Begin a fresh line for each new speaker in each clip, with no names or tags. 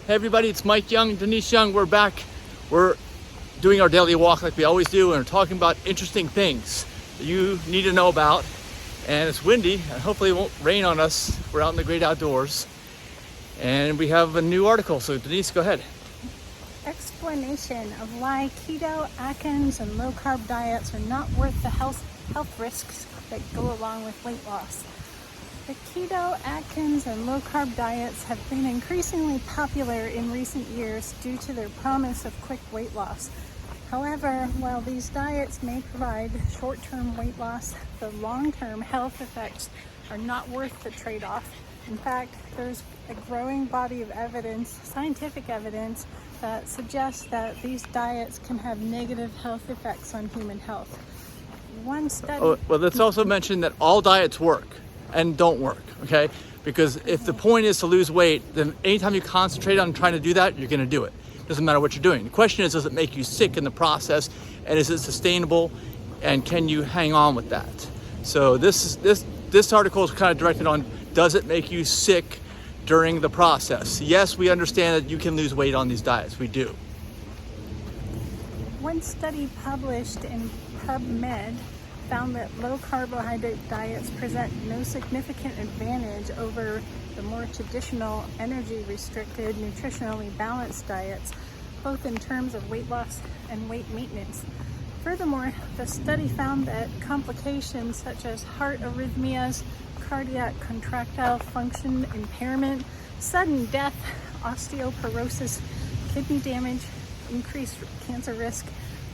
Hey everybody, it's Mike Young, Denise Young. We're back. We're doing our daily walk like we always do, and we're talking about interesting things that you need to know about. And it's windy, and hopefully it won't rain on us. We're out in the great outdoors. And we have a new article, so Denise, go ahead.
Explanation of why keto, Atkins, and low-carb diets are not worth the health risks that go along with weight loss. The keto, Atkins, and low-carb diets have been increasingly popular in recent years due to their promise of quick weight loss. However, while these diets may provide short-term weight loss, the long-term health effects are not worth the trade-off. In fact, there's a growing body of evidence, scientific evidence, that suggests that these diets can have negative health effects on human health. One study...
Well, let's also mention that all diets work and don't work, okay? Because if the point is to lose weight, then anytime you concentrate on trying to do that, you're gonna do it. Doesn't matter what you're doing. The question is, does it make you sick in the process? And is it sustainable? And can you hang on with that? So this article is kind of directed on, does it make you sick during the process? Yes, we understand that you can lose weight on these diets, we do.
One study published in PubMed found that low carbohydrate diets present no significant advantage over the more traditional energy restricted, nutritionally balanced diets, both in terms of weight loss and weight maintenance. Furthermore, the study found that complications such as heart arrhythmias, cardiac contractile function impairment, sudden death, osteoporosis, kidney damage, increased cancer risk,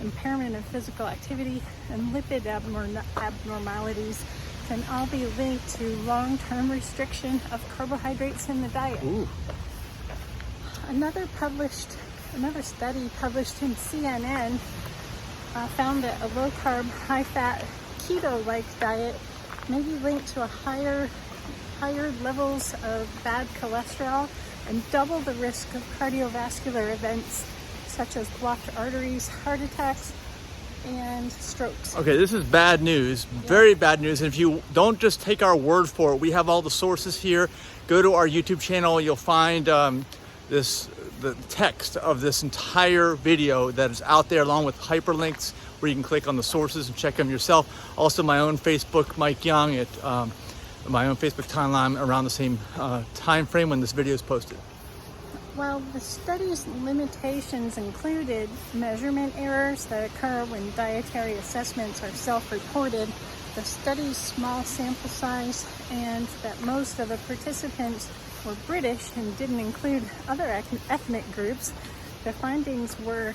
impairment of physical activity, and lipid abnormalities can all be linked to long-term restriction of carbohydrates in the diet.
Ooh.
Another study published in CNN found that a low-carb, high-fat, keto-like diet may be linked to higher levels of bad cholesterol and double the risk of cardiovascular events such as blocked arteries, heart attacks, and strokes.
Okay, this is bad news, very bad news. And if you don't just take our word for it, we have all the sources here. Go to our YouTube channel, you'll find the text of this entire video that is out there, along with hyperlinks where you can click on the sources and check them yourself. Also, my own Facebook, Mike Young, at my own Facebook timeline around the same time frame when this video is posted.
While the study's limitations included measurement errors that occur when dietary assessments are self-reported, the study's small sample size, and that most of the participants were British and didn't include other ethnic groups, the findings were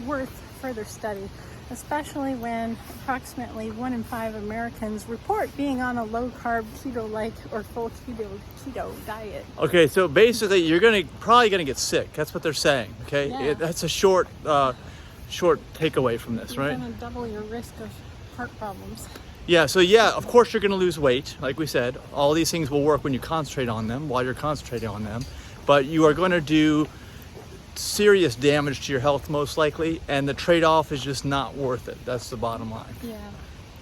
worth further study, especially when approximately 1 in 5 Americans report being on a low-carb, keto-like, or full keto diet.
Okay, so basically you're probably gonna get sick. That's what they're saying, okay?
Yeah.
That's a short takeaway from this, right?
You're gonna double your risk of heart problems.
Yeah, so yeah, of course you're gonna lose weight, like we said. All these things will work when you concentrate on them, while you're concentrating on them. But you are gonna do serious damage to your health most likely, and the trade-off is just not worth it. That's the bottom line.
Yeah,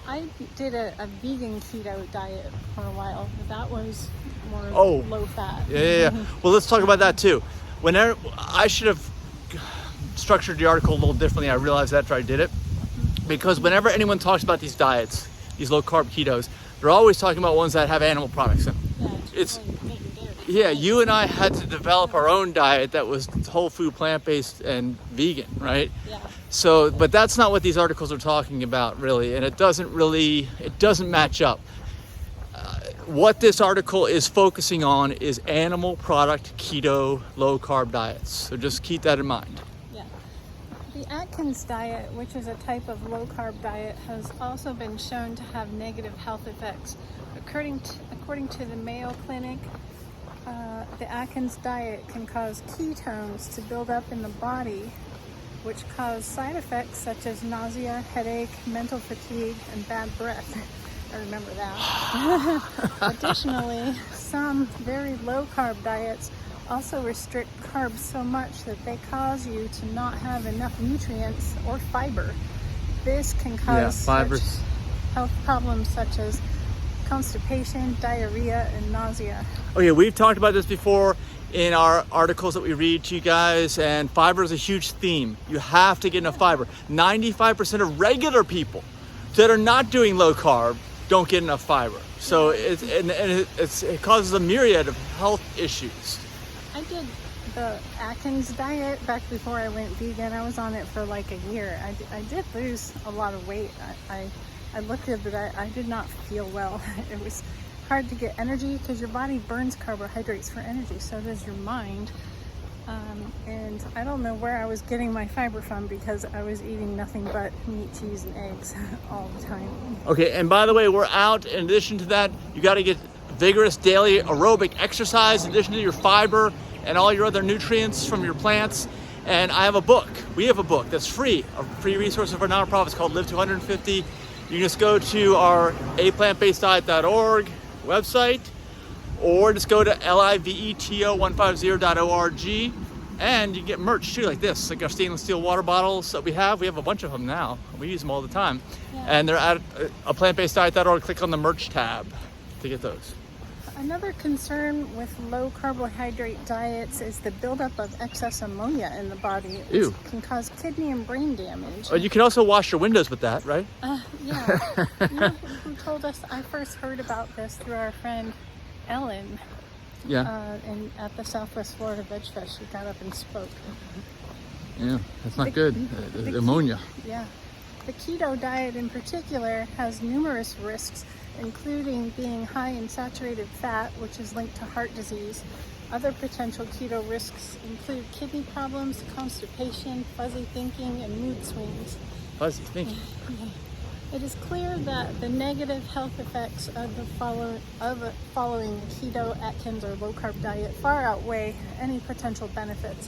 I did a vegan keto diet for a while, but that was more low fat.
Yeah. Well, let's talk about that too. Whenever I should have structured the article a little differently, I realized after I did it, because whenever anyone talks about these diets, these low-carb ketos, they're always talking about ones that have animal products in them. Yeah, you and I had to develop our own diet that was whole food, plant-based, and vegan, right?
Yeah.
So, but that's not what these articles are talking about, really, and it doesn't match up. What this article is focusing on is animal product keto low-carb diets. So just keep that in mind.
Yeah. The Atkins diet, which is a type of low-carb diet, has also been shown to have negative health effects. According to the Mayo Clinic, the Atkins diet can cause ketones to build up in the body, which cause side effects such as nausea, headache, mental fatigue, and bad breath. I remember that. Additionally, some very low-carb diets also restrict carbs so much that they cause you to not have enough nutrients or fiber. This can cause such health problems such as constipation, diarrhea, and nausea.
Okay, we've talked about this before. in our articles that we read to you guys, and fiber is a huge theme. You have to get enough fiber. 95% of regular people that are not doing low carb don't get enough fiber. So it causes a myriad of health issues.
I did the Atkins diet back before I went vegan. I was on it for like a year. I did lose a lot of weight. I looked at it, but I did not feel well. It was hard to get energy because your body burns carbohydrates for energy. So does your mind. And I don't know where I was getting my fiber from because I was eating nothing but meat, cheese, and eggs all the time.
Okay, and by the way, we're out. In addition to that, you got to get vigorous daily aerobic exercise in addition to your fiber and all your other nutrients from your plants. And I have a book. We have a book that's free, a free resource of our nonprofit. It's called Live to 150. You can just go to our aPlantBasedDiet.org website, or just go to liveto150.org, and you get merch too, like this, like our stainless steel water bottles that we have. We have a bunch of them now. We use them all the time.
Yeah.
And they're at aPlantBasedDiet.org. Click on the merch tab to get those.
Another concern with low carbohydrate diets is the buildup of excess ammonia in the body.
Ew.
It can cause kidney and brain damage.
Oh, you can also wash your windows with that, right?
Yeah. You know who told us? I first heard about this through our friend Ellen.
Yeah.
At the Southwest Florida Veg Fest, she got up and spoke.
Yeah, that's not good. Ammonia.
Yeah. The keto diet in particular has numerous risks, including being high in saturated fat, which is linked to heart disease. Other potential keto risks include kidney problems, constipation, fuzzy thinking, and mood swings.
Fuzzy thinking.
It is clear that the negative health effects of following the keto, Atkins, or low-carb diet far outweigh any potential benefits.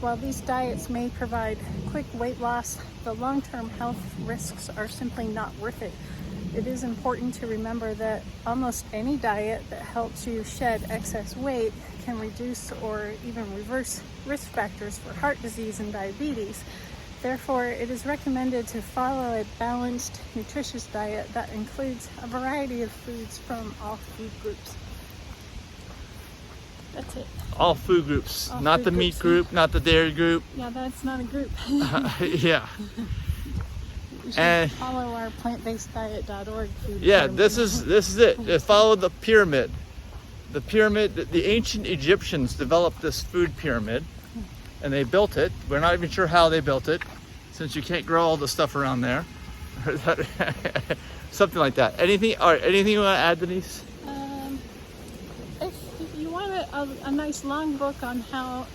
While these diets may provide quick weight loss, the long-term health risks are simply not worth it. It is important to remember that almost any diet that helps you shed excess weight can reduce or even reverse risk factors for heart disease and diabetes. Therefore, it is recommended to follow a balanced, nutritious diet that includes a variety of foods from all food groups. That's it.
All food groups,
All
not
food
the meat
groups.
group, not the dairy group.
Yeah, that's not a group.
Yeah.
You should
And
follow our aPlantBasedDiet.org food.
yeah,
pyramid.
this is it. Just follow the pyramid. The pyramid. The ancient Egyptians developed this food pyramid, and they built it. We're not even sure how they built it, since you can't grow all the stuff around there. Something like that. Anything? All right. Anything you want to add, Denise?
If you want a nice long book on how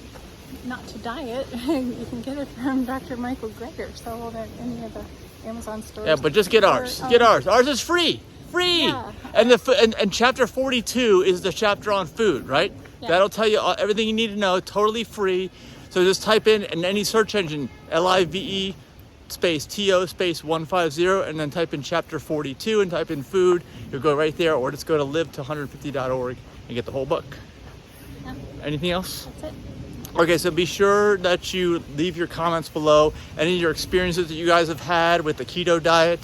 not to diet, you can get it from Dr. Michael Greger, sold at any of the Amazon stores.
Yeah, but just get ours. Get ours. Ours is free. Free.
Yeah.
And chapter 42 is the chapter on food, right?
Yeah.
That'll tell you everything you need to know, totally free. So just type in any search engine, LIVE space TO space 150, and then type in chapter 42 and type in food. You'll go right there, or just go to live to150.org and get the whole book.
Yeah.
Anything else?
That's it.
Okay, so be sure that you leave your comments below, any of your experiences that you guys have had with the keto diet,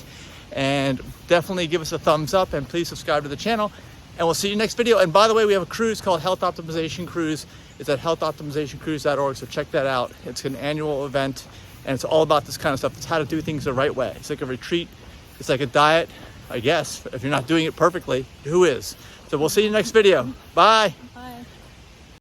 and definitely give us a thumbs up, and please subscribe to the channel, and we'll see you next video. And by the way, we have a cruise called Health Optimization Cruise. It's at healthoptimizationcruise.org, so check that out. It's an annual event, and it's all about this kind of stuff. It's how to do things the right way. It's like a retreat. It's like a diet, I guess. If you're not doing it perfectly, who is? So we'll see you next video. Bye.